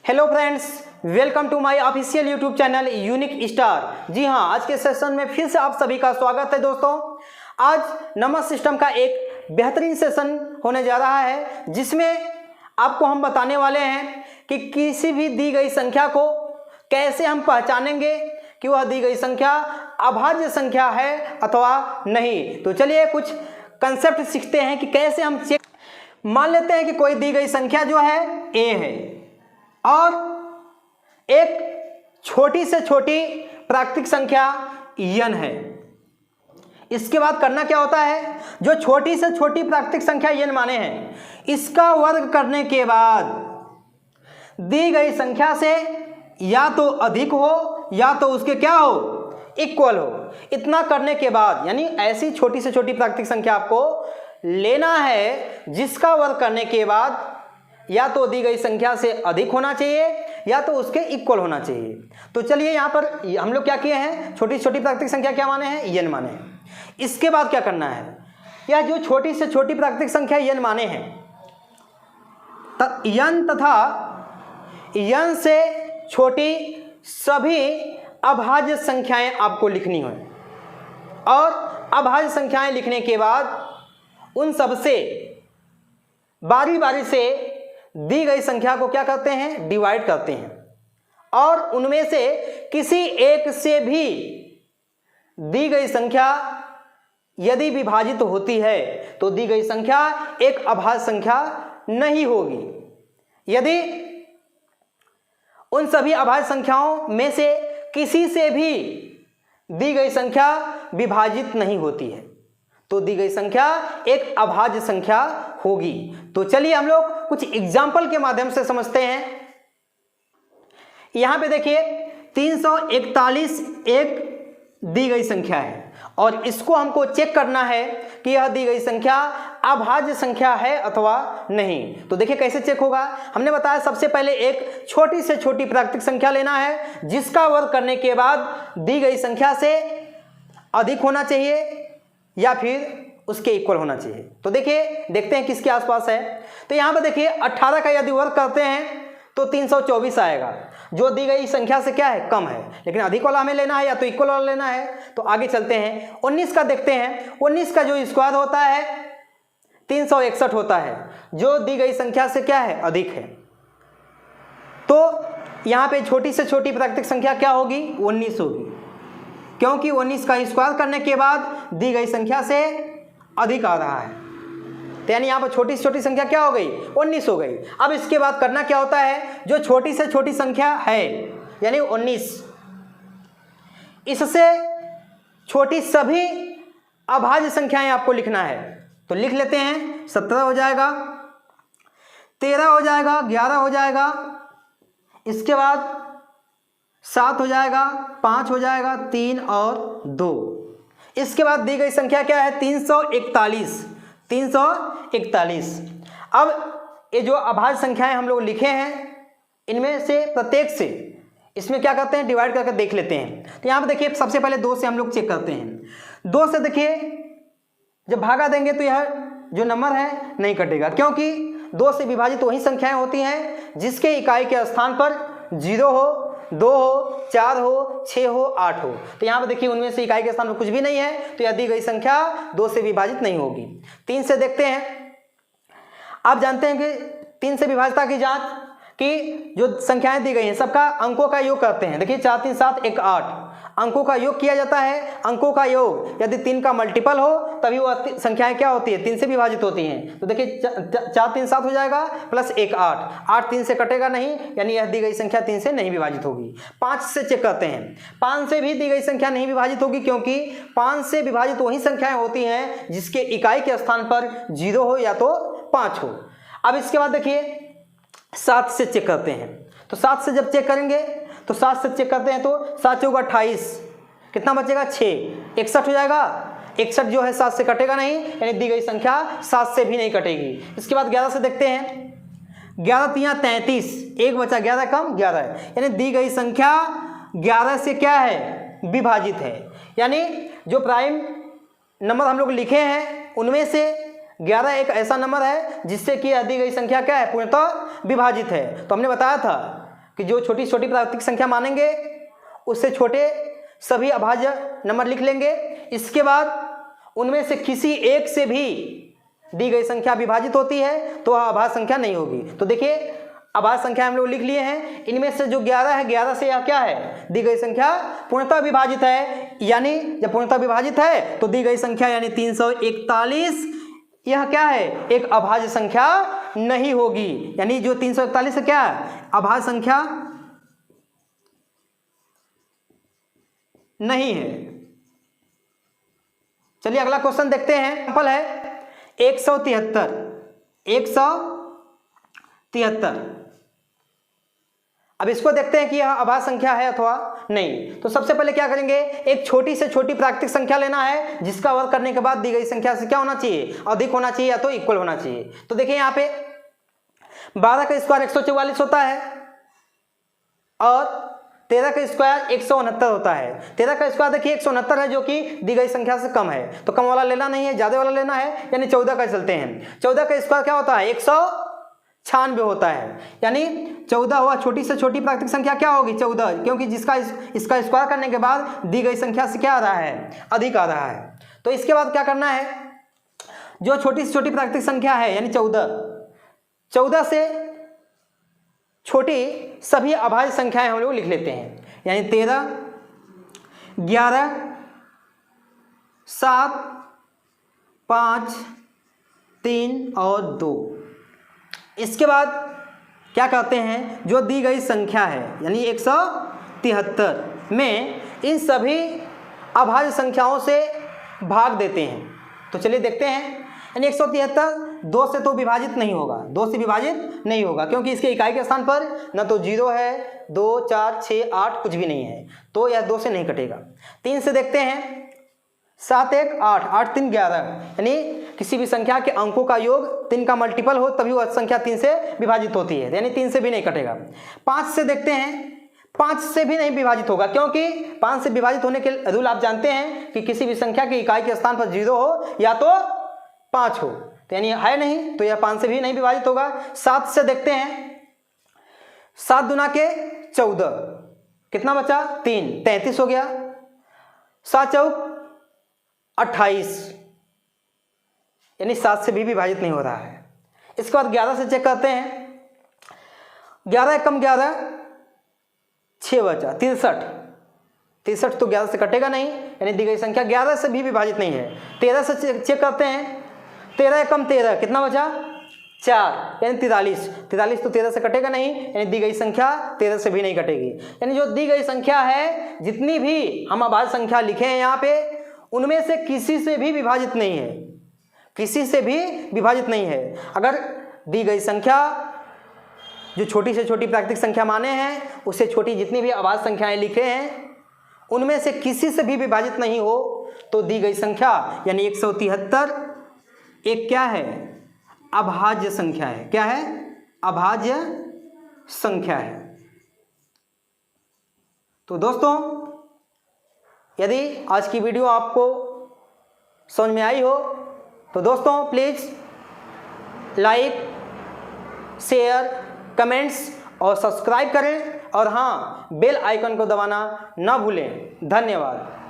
Hello friends, welcome to my official YouTube channel unique star. जी हाँ, आज के सेशन में फिर से आप सभी का स्वागत है। दोस्तों, आज नंबर सिस्टम का एक बेहतरीन सेशन होने जा रहा है, जिसमें आपको हम बताने वाले हैं कि किसी भी दी गई संख्या को कैसे हम पहचानेंगे कि वह दी गई संख्या अभाज्य संख्या है अथवा नहीं। तो चलिए कुछ कंसेप्ट सीखते हैं कि कैसे हम चेक। मान लेते हैं कि कोई दी गई संख्या जो है a है और एक छोटी से छोटी प्राकृतिक संख्या n है। इसके बाद करना क्या होता है, जो छोटी से छोटी प्राकृतिक संख्या n माने हैं, इसका वर्ग करने के बाद दी गई संख्या से या तो अधिक हो या तो उसके क्या हो, इक्वल हो। इतना करने के बाद, यानी ऐसी छोटी से छोटी प्राकृतिक संख्या आपको लेना है जिसका वर्ग करने के बाद या तो दी गई संख्या से अधिक होना चाहिए या तो उसके इक्वल होना चाहिए। तो चलिए यहाँ पर हम लोग क्या किए हैं, छोटी छोटी प्राकृतिक संख्या क्या माने हैं, n माने हैं। इसके बाद क्या करना है, यह जो छोटी से छोटी प्राकृतिक संख्या n माने हैं, n तथा n से छोटी सभी अभाज्य संख्याएं आपको लिखनी है। और अभाज्य संख्याएं लिखने के बाद उन सबसे बारी बारी से दी गई संख्या को क्या करते हैं, डिवाइड करते हैं। और उनमें से किसी एक से भी दी गई संख्या यदि विभाजित होती है तो दी गई संख्या एक अभाज्य संख्या नहीं होगी। यदि उन सभी अभाज्य संख्याओं में से किसी से भी दी गई संख्या विभाजित नहीं होती है तो दी गई संख्या एक अभाज्य संख्या होगी। तो चलिए हम लोग कुछ एग्जाम्पल के माध्यम से समझते हैं। यहां पे देखिए 341 एक दी गई संख्या है और इसको हमको चेक करना है कि यह दी गई संख्या अभाज्य संख्या है अथवा नहीं। तो देखिए कैसे चेक होगा। हमने बताया सबसे पहले एक छोटी से छोटी प्राकृतिक संख्या लेना है जिसका वर्ग करने के बाद दी गई संख्या से अधिक होना चाहिए या फिर उसके इक्वल होना चाहिए। तो देखिए देखते हैं किसके आसपास है। तो यहाँ पर देखिए 18 का यदि वर्ग करते हैं तो 324 आएगा, जो दी गई संख्या से क्या है, कम है। लेकिन अधिक वाला हमें लेना है या तो इक्वल वाला लेना है। तो आगे चलते हैं, 19 का देखते हैं। 19 का जो स्क्वायर होता है 361 होता है, जो दी गई संख्या से क्या है, अधिक है। तो यहाँ पे छोटी से छोटी प्राकृतिक संख्या क्या होगी, 19 होगी, क्योंकि 19 का स्क्वायर करने के बाद दी गई संख्या से अधिक आ रहा है। तो यानी यहाँ पर छोटी से छोटी संख्या क्या हो गई, 19 हो गई। अब इसके बाद करना क्या होता है, जो छोटी से छोटी संख्या है यानी 19, इससे छोटी सभी अभाज्य संख्याएं आपको लिखना है। तो लिख लेते हैं, 17 हो जाएगा, 13 हो जाएगा, 11 हो जाएगा, इसके बाद 7 हो जाएगा, 5 हो जाएगा, 3 और 2। इसके बाद दी गई संख्या क्या है, 341। 341। अब ये जो अभाज्य संख्याएं हम लोग लिखे हैं, इनमें से प्रत्येक से इसमें क्या करते हैं, डिवाइड करके देख लेते हैं। तो यहाँ पे देखिए सबसे पहले 2 से हम लोग चेक करते हैं। 2 से देखिए जब भागा देंगे तो यह जो नंबर है नहीं कटेगा, क्योंकि 2 से विभाजित वही संख्याएं होती हैं जिसके इकाई के स्थान पर 0 हो, 2 हो, 4 हो, 6 हो, 8 हो। तो यहाँ पर देखिए उनमें से इकाई के स्थान पर कुछ भी नहीं है तो यह दी गई संख्या 2 से विभाजित नहीं होगी। 3 से देखते हैं। आप जानते हैं कि 3 से विभाजितता की जांच कि जो संख्याएं दी गई हैं सबका अंकों का योग करते हैं। देखिए 4 3 7 1 8 अंकों का योग किया जाता है। अंकों का योग यदि 3 का मल्टीपल हो तभी वह संख्याएं क्या होती है, 3 से विभाजित होती हैं। तो देखिए 4 3 7 हो जाएगा प्लस 1 8, 8 3 से कटेगा नहीं, यानी यह दी गई संख्या 3 से नहीं विभाजित होगी। 5 से चेक करते हैं। 5 से भी दी गई संख्या नहीं विभाजित होगी, क्योंकि 5 से विभाजित वही संख्याएं होती हैं जिसके इकाई के स्थान पर 0 हो या तो 5 हो। अब इसके बाद देखिए 7 से चेक करते हैं। तो 7 से जब चेक करेंगे तो 7 से चेक करते हैं तो 7 चौका 28, कितना बचेगा 6, 61 हो जाएगा। 61 जो है 7 से कटेगा नहीं, यानी दी गई संख्या 7 से भी नहीं कटेगी। इसके बाद 11 से देखते हैं। 11 3 33, 1 बचा, 11 कम 11 है, यानी दी गई संख्या 11 से क्या है, विभाजित है। यानी जो प्राइम नंबर हम लोग लिखे हैं उनमें से 11 एक ऐसा नंबर है जिससे कि दी गई संख्या क्या है, पूर्णतः विभाजित है। तो हमने बताया था कि जो छोटी छोटी प्राकृतिक संख्या मानेंगे उससे छोटे सभी अभाज्य नंबर लिख लेंगे। इसके बाद उनमें से किसी एक से भी दी गई संख्या विभाजित होती है तो वह अभाज्य संख्या नहीं होगी। तो देखिए अभाज्य संख्या हम लोग लिख लिए हैं, इनमें से जो 11 है 11 से यह क्या है, दी गई संख्या पूर्णतः विभाजित है, यानी जब पूर्णतः विभाजित है तो दी गई संख्या यानी 341 यह क्या है, एक अभाज्य संख्या नहीं होगी। यानी जो 341 है क्या है, अभाज्य संख्या नहीं है। चलिए अगला क्वेश्चन देखते हैं। एग्जाम्पल है 173। अब इसको देखते हैं कि यह अभाज्य संख्या है अथवा नहीं। तो सबसे पहले क्या करेंगे, एक छोटी से छोटी प्राकृतिक संख्या लेना है जिसका वर्ग करने के बाद दी गई संख्या से क्या होना चाहिए, अधिक होना चाहिए या तो इक्वल होना चाहिए। तो देखिए यहाँ पे 12 का स्क्वायर 144 होता है और 13 का स्क्वायर 169 होता है। 13 का स्क्वायर देखिए 169 है जो कि दी गई संख्या से कम है, तो कम वाला लेना नहीं है, ज्यादा वाला लेना है, यानी 14 का चलते हैं। 14 का स्क्वायर क्या होता है, 196 होता है, यानी 14 हुआ छोटी से छोटी प्राकृतिक संख्या क्या होगी 14, क्योंकि जिसका इसका स्क्वायर करने के बाद दी गई संख्या से क्या आ रहा है, अधिक आ रहा है। तो इसके बाद क्या करना है, जो छोटी से छोटी प्राकृतिक संख्या है यानी 14 से छोटी सभी अभाज्य संख्याएं हम लोग लिख लेते हैं, यानी 13, 11, 7, 5, 3 और 2। इसके बाद क्या कहते हैं, जो दी गई संख्या है यानी 173 में इन सभी अभाज्य संख्याओं से भाग देते हैं। तो चलिए देखते हैं, यानी 173 2 से तो विभाजित नहीं होगा, 2 से विभाजित नहीं होगा क्योंकि इसके इकाई के स्थान पर न तो 0 है, 2, 4, 6, 8 कुछ भी नहीं है, तो यह 2 से नहीं कटेगा। 3 से देखते हैं, 7, 1, 8, 8, 3, 11, यानी किसी भी संख्या के अंकों का योग 3 का मल्टीपल हो तभी वह संख्या 3 से विभाजित होती है, यानी 3 से भी नहीं कटेगा। 5 से देखते हैं, 5 से भी नहीं विभाजित होगा क्योंकि 5 से विभाजित होने के रूल आप जानते हैं कि किसी भी संख्या की इकाई के स्थान पर 0 हो या तो 5 हो, तो यानी है नहीं, तो यह 5 से भी नहीं विभाजित होगा। 7 से देखते हैं, 7 दूना के 14, कितना बचा 3, 33 हो गया। 7 चौक 28, यानी 7 से भी विभाजित नहीं हो रहा है। इसके बाद 11 से चेक करते हैं, 11 कम 11 6 बचा 63 तो 11 से कटेगा नहीं, यानी दी गई संख्या 11 से भी विभाजित नहीं है। 13 से चेक करते हैं, 13 कम 13 कितना बचा 4, यानी 43 तो 13 से कटेगा नहीं, यानी दी गई संख्या 13 से भी नहीं कटेगी। यानी जो दी गई संख्या है, जितनी भी हम अभाज्य संख्या लिखे हैं यहाँ पे, उनमें से किसी से भी विभाजित नहीं है, किसी से भी विभाजित नहीं है। अगर दी गई संख्या जो छोटी से छोटी प्राकृतिक संख्या माने हैं, उससे छोटी जितनी भी अभाज्य संख्याएं लिखे हैं, उनमें से किसी से भी विभाजित नहीं हो तो दी गई संख्या यानी 173 एक क्या है, अभाज्य संख्या है। क्या है, अभाज्य संख्या है। तो दोस्तों, यदि आज की वीडियो आपको समझ में आई हो तो दोस्तों प्लीज़ लाइक, शेयर, कमेंट्स और सब्सक्राइब करें और हाँ, बेल आइकन को दबाना ना भूलें। धन्यवाद।